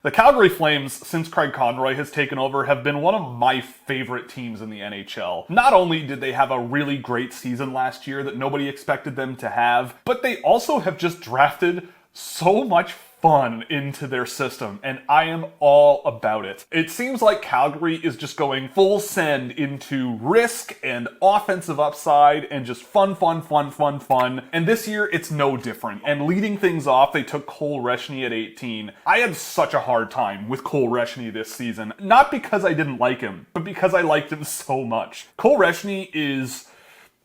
The Calgary Flames, since Craig Conroy has taken over, have been one of my favorite teams in the NHL. Not only did they have a really great season last year that nobody expected them to have, but they also have just drafted so much fun into their system, and I am all about it. It seems like Calgary is just going full send into risk and offensive upside and just fun. And this year, it's no different. And leading things off, they took Cole Rashny at 18. I had such a hard time with Cole Rashny this season. Not because I didn't like him, but because I liked him so much. Cole Rashny is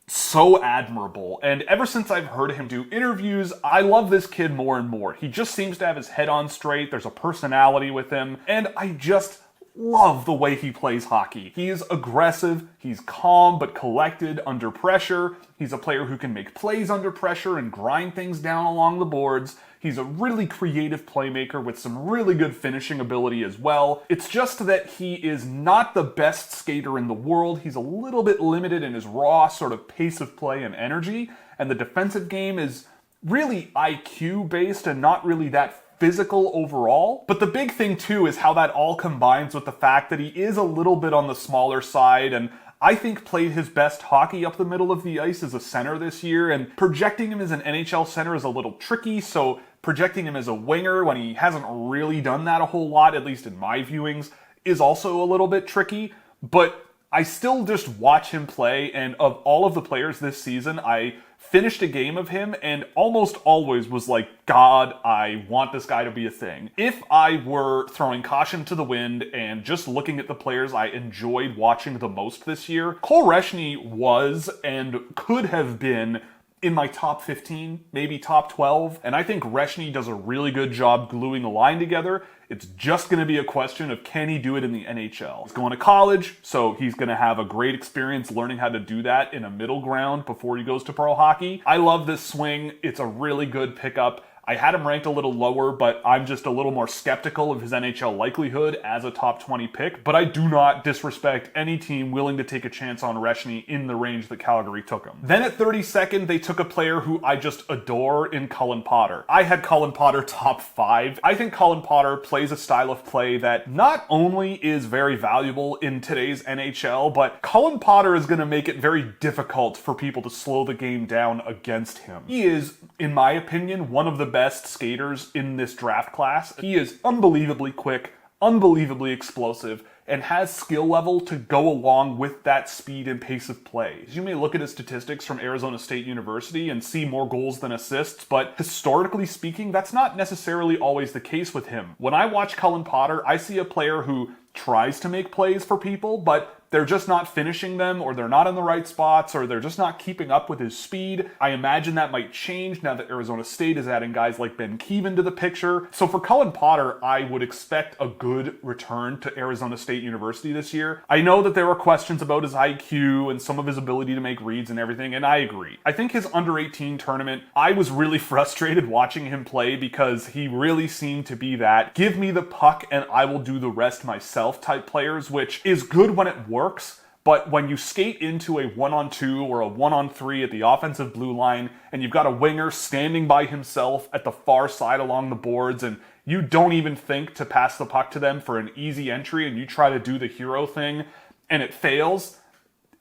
so admirable, and ever since I've heard him do interviews, I love this kid more and more. He just seems to have his head on straight, there's a personality with him, and I just love the way he plays hockey. He is aggressive, he's calm but collected under pressure, he's a player who can make plays under pressure and grind things down along the boards. He's a really creative playmaker with some really good finishing ability as well. It's just that he is not the best skater in the world. He's a little bit limited in his raw sort of pace of play and energy, and the defensive game is really IQ based and not really that physical overall. But the big thing too is how that all combines with the fact that he is a little bit on the smaller side, and I think played his best hockey up the middle of the ice as a center this year, and projecting him as an NHL center is a little tricky, so projecting him as a winger when he hasn't really done that a whole lot, at least in my viewings, is also a little bit tricky. But I still just watch him play, and of all of the players this season, I finished a game of him and almost always was like, God, I want this guy to be a thing. If I were throwing caution to the wind and just looking at the players I enjoyed watching the most this year, Cole Rashny was and could have been in my top 15, maybe top 12, and I think Rashny does a really good job gluing a line together. It's just going to be a question of can he do it in the NHL. He's going to college, so he's going to have a great experience learning how to do that in a middle ground before he goes to pro hockey. I love this swing. It's a really good pickup. I had him ranked a little lower, but I'm just a little more skeptical of his NHL likelihood as a top 20 pick. But I do not disrespect any team willing to take a chance on Rashny in the range that Calgary took him. Then at 32nd, they took a player who I just adore in Colin Potter. I had Colin Potter top 5. I think Colin Potter plays a style of play that not only is very valuable in today's NHL, but Colin Potter is going to make it very difficult for people to slow the game down against him. He is, in my opinion, one of the best skaters in this draft class. He is unbelievably quick, unbelievably explosive, and has skill level to go along with that speed and pace of play. You may look at his statistics from Arizona State University and see more goals than assists, but historically speaking, that's not necessarily always the case with him. When I watch Colin Potter, I see a player who tries to make plays for people, but they're just not finishing them, or they're not in the right spots, or they're just not keeping up with his speed. I imagine that might change now that Arizona State is adding guys like Ben Keevan to the picture. So for Colin Potter, I would expect a good return to Arizona State University this year. I know that there were questions about his IQ and some of his ability to make reads and everything, and I agree. I think his under 18 tournament, I was really frustrated watching him play because he really seemed to be that give me the puck and I will do the rest myself type players, which is good when it works. But when you skate into a 1-on-2 or a 1-on-3 at the offensive blue line, and you've got a winger standing by himself at the far side along the boards, and you don't even think to pass the puck to them for an easy entry, and you try to do the hero thing, and it fails,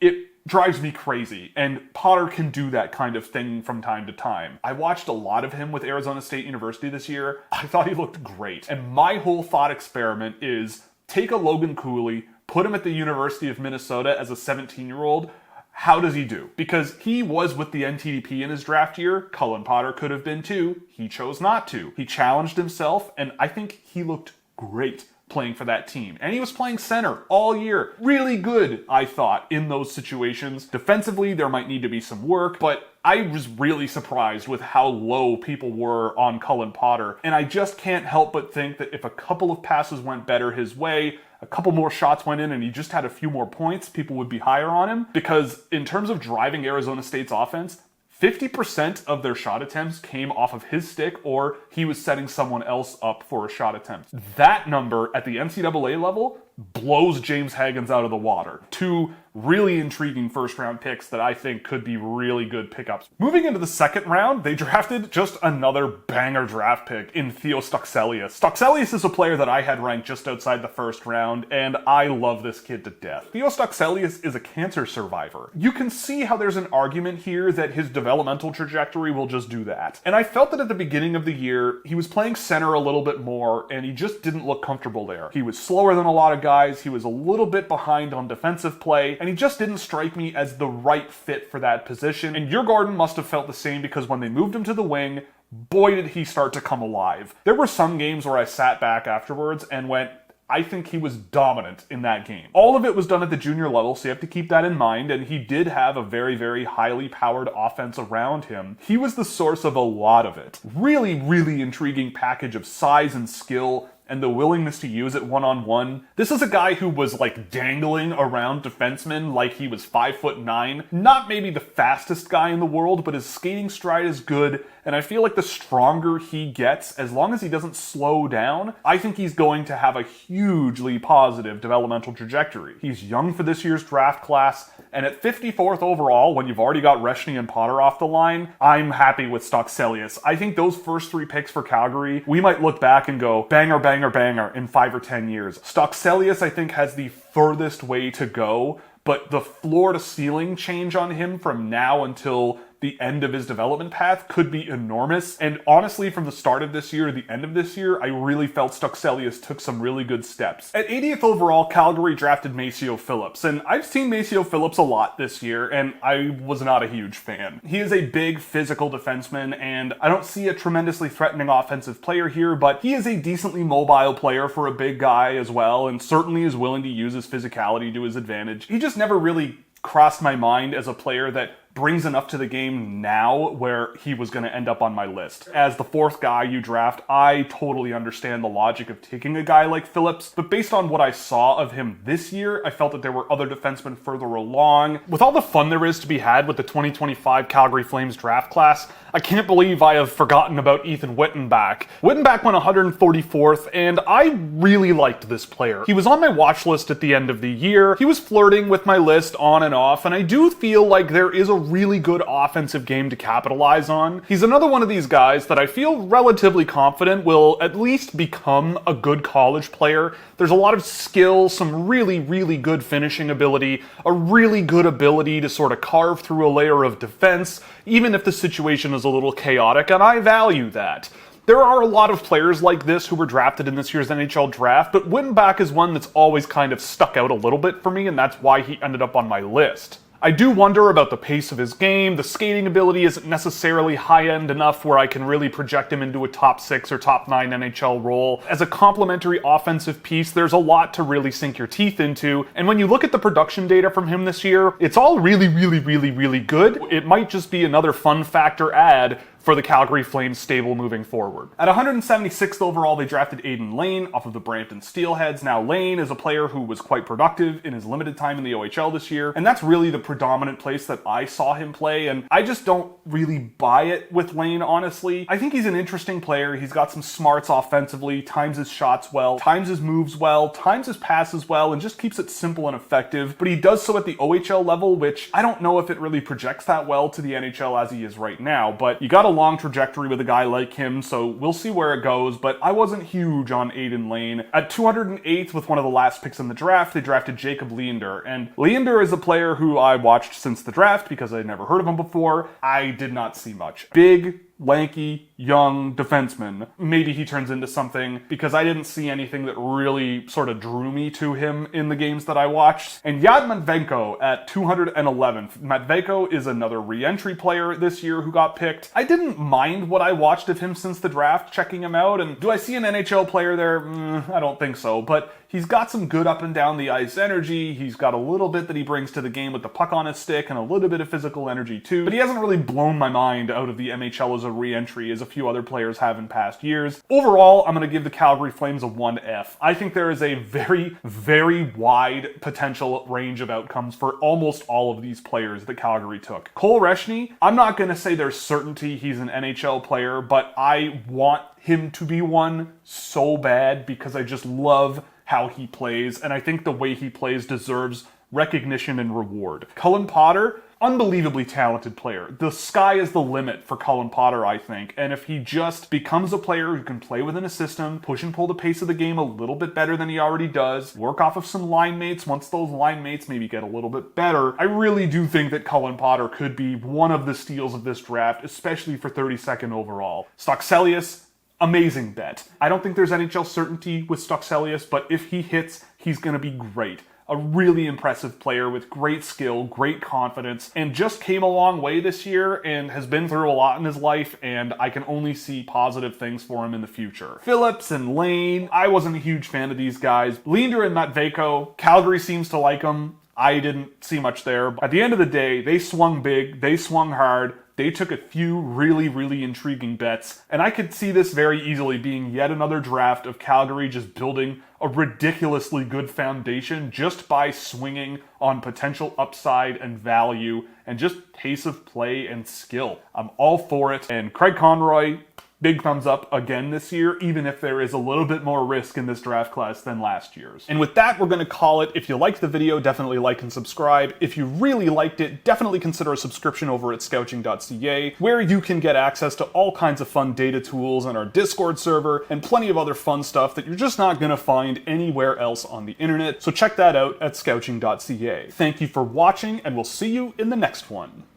it drives me crazy. And Potter can do that kind of thing from time to time. I watched a lot of him with Arizona State University this year. I thought he looked great. And my whole thought experiment is take a Logan Cooley, put him at the University of Minnesota as a 17-year-old. How does he do? Because he was with the NTDP in his draft year. Colin Potter could have been too. He chose not to. He challenged himself, and I think he looked great playing for that team. And he was playing center all year. Really good, I thought, in those situations. Defensively, there might need to be some work, but I was really surprised with how low people were on Colin Potter. And I just can't help but think that if a couple of passes went better his way, a couple more shots went in, and he just had a few more points, people would be higher on him. Because in terms of driving Arizona State's offense, 50% of their shot attempts came off of his stick, or he was setting someone else up for a shot attempt. That number at the NCAA level blows James Hagens out of the water. To really intriguing first-round picks that I think could be really good pickups. Moving into the second round, they drafted just another banger draft pick in Theo Stoxelius. Stoxelius is a player that I had ranked just outside the first round, and I love this kid to death. Theo Stoxelius is a cancer survivor. You can see how there's an argument here that his developmental trajectory will just do that. And I felt that at the beginning of the year, he was playing center a little bit more, and he just didn't look comfortable there. He was slower than a lot of guys, he was a little bit behind on defensive play, and he just didn't strike me as the right fit for that position. And Djurgården must have felt the same, because when they moved him to the wing, boy did he start to come alive. There were some games where I sat back afterwards and went, I think he was dominant in that game. All of it was done at the junior level, so you have to keep that in mind, and he did have a very, very highly powered offense around him. He was the source of a lot of it. Really, really intriguing package of size and skill, and the willingness to use it one-on-one. This is a guy who was like dangling around defensemen like he was 5'9". Not maybe the fastest guy in the world, but his skating stride is good, and I feel like the stronger he gets, as long as he doesn't slow down, I think he's going to have a hugely positive developmental trajectory. He's young for this year's draft class, and at 54th overall, when you've already got Rashny and Potter off the line, I'm happy with Stoxelius. I think those first 3 picks for Calgary, we might look back and go, banger, banger, banger in 5 or 10 years. Stoxelius, I think, has the furthest way to go, but the floor to ceiling change on him from now until the end of his development path could be enormous. And honestly, from the start of this year to the end of this year, I really felt Stoxelius took some really good steps. At 80th overall, Calgary drafted Macio Phillips, and I've seen Macio Phillips a lot this year, and I was not a huge fan. He is a big physical defenseman, and I don't see a tremendously threatening offensive player here, but he is a decently mobile player for a big guy as well, and certainly is willing to use his physicality to his advantage. He just never really crossed my mind as a player that brings enough to the game now where he was going to end up on my list. As the 4th guy you draft, I totally understand the logic of taking a guy like Phillips, but based on what I saw of him this year, I felt that there were other defensemen further along. With all the fun there is to be had with the 2025 Calgary Flames draft class, I can't believe I have forgotten about Ethan Whittenbach. Whittenbach went 144th, and I really liked this player. He was on my watch list at the end of the year. He was flirting with my list on and off, and I do feel like there is a really good offensive game to capitalize on. He's another one of these guys that I feel relatively confident will at least become a good college player. There's a lot of skill, some really, really good finishing ability, a really good ability to sort of carve through a layer of defense, even if the situation is a little chaotic, and I value that. There are a lot of players like this who were drafted in this year's NHL draft, but Whittenbach is one that's always kind of stuck out a little bit for me, and that's why he ended up on my list. I do wonder about the pace of his game. The skating ability isn't necessarily high-end enough where I can really project him into a top 6 or top 9 NHL role. As a complementary offensive piece, there's a lot to really sink your teeth into, and when you look at the production data from him this year, it's all really, really, really, really good. It might just be another fun factor add for the Calgary Flames stable moving forward. At 176th overall, they drafted Aiden Lane off of the Brampton Steelheads. Now, Lane is a player who was quite productive in his limited time in the OHL this year, and that's really the predominant place that I saw him play, and I just don't really buy it with Lane, honestly. I think he's an interesting player. He's got some smarts offensively, times his shots well, times his moves well, times his passes well, and just keeps it simple and effective, but he does so at the OHL level, which I don't know if it really projects that well to the NHL as he is right now, but you gotta long trajectory with a guy like him, so we'll see where it goes, but I wasn't huge on Aiden Lane. At 208th, with one of the last picks in the draft, they drafted Jacob Leander, and Leander is a player who I watched since the draft because I'd never heard of him before. I did not see much. Big, lanky, young defenseman. Maybe he turns into something, because I didn't see anything that really sort of drew me to him in the games that I watched. And Yad Matvenko at 211th. Matvenko is another Reentry player this year who got picked. I didn't mind what I watched of him since the draft, checking him out, and do I see an NHL player there? I don't think so, but he's got some good up and down the ice energy. He's got a little bit that he brings to the game with the puck on his stick and a little bit of physical energy too, but he hasn't really blown my mind out of the NHL as a re-entry as a few other players have in past years. Overall, I'm going to give the Calgary Flames a 1F. I think there is a very, very wide potential range of outcomes for almost all of these players that Calgary took. Cole Rashny, I'm not going to say there's certainty he's an NHL player, but I want him to be one so bad because I just love how he plays, and I think the way he plays deserves recognition and reward. Colin Potter, unbelievably talented player. The sky is the limit for Colin Potter, I think. And if he just becomes a player who can play within a system, push and pull the pace of the game a little bit better than he already does, work off of some line mates once those line mates maybe get a little bit better, I really do think that Colin Potter could be one of the steals of this draft, especially for 32nd overall. Stoxelius, amazing bet. I don't think there's NHL certainty with Stoxelius, but if he hits, he's going to be great. A really impressive player with great skill, great confidence, and just came a long way this year and has been through a lot in his life, and I can only see positive things for him in the future. Phillips and Lane, I wasn't a huge fan of these guys. Linder and Matveyko, Calgary seems to like them. I didn't see much there. At the end of the day, they swung big, they swung hard, they took a few really intriguing bets, and I could see this very easily being yet another draft of Calgary just building a ridiculously good foundation just by swinging on potential upside and value and just pace of play and skill. I'm all for it, and Craig Conroy, big thumbs up again this year, even if there is a little bit more risk in this draft class than last year's. And with that, we're going to call it. If you liked the video, definitely like and subscribe. If you really liked it, definitely consider a subscription over at Scouching.ca, where you can get access to all kinds of fun data tools and our Discord server and plenty of other fun stuff that you're just not going to find anywhere else on the internet. So check that out at Scouching.ca. Thank you for watching, and we'll see you in the next one.